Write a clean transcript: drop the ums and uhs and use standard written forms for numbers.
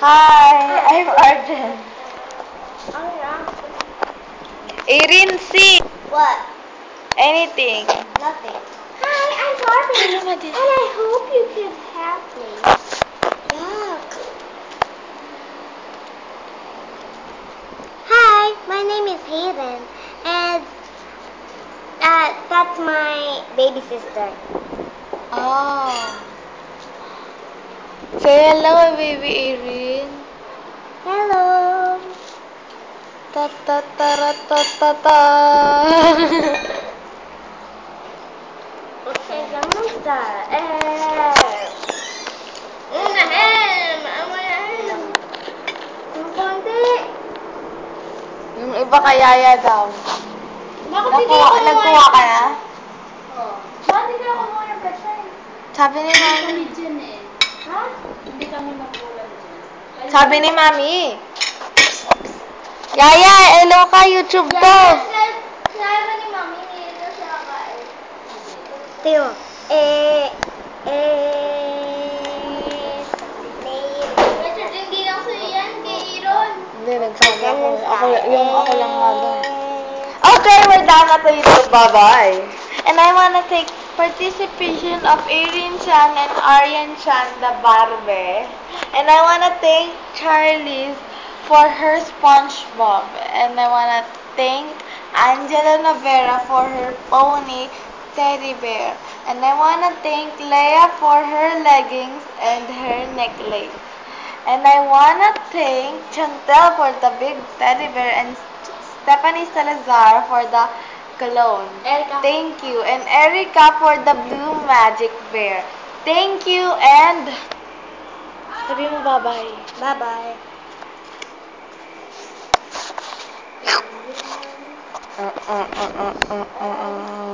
Hi, I'm Arjen. Oh, yeah. Erin, see. What? Anything. Nothing. Hi, I'm Barbie. Hello, Madis. And I hope you can help me. Yuck. Hi, my name is Hayden. And that's my baby sister. Oh. Say hello, baby Erin. Hello. Ta ta ta ra, ta ta ta. Okay, kamusta? Yung konti. Yung iba kayaya daw. Bakit hindi ako Nagkuha ka na? Oo. Bakit hindi ako kumuha ng pechay? Sabi ni Mami. dyan eh. Ha? Hindi kami magulang dyan. Sabi ni Mami. Yaya, hello ka, YouTube to. Sabi ni Mami, hindi na siya kain. Tiyo, Richard, hindi lang sa'yo yan, kay Iron. Hindi, nagsabi ako. Ako lang nga doon. Okay, we're done at the YouTube. Bye-bye. And I wanna take participation of Erin Chan and Aryan Chan, the Barbe. And I wanna thank Charlize for her SpongeBob. And I wanna thank Angela Navera for her pony teddy bear. And I wanna thank Leia for her leggings and her necklace. And I wanna thank Chantel for the big teddy bear and Stephanie Salazar for the cologne. Erica. Thank you. And Erica for the blue magic bear. Thank you and sabi mo bye-bye. bye-bye. Uh, uh, uh, uh, uh, uh, uh.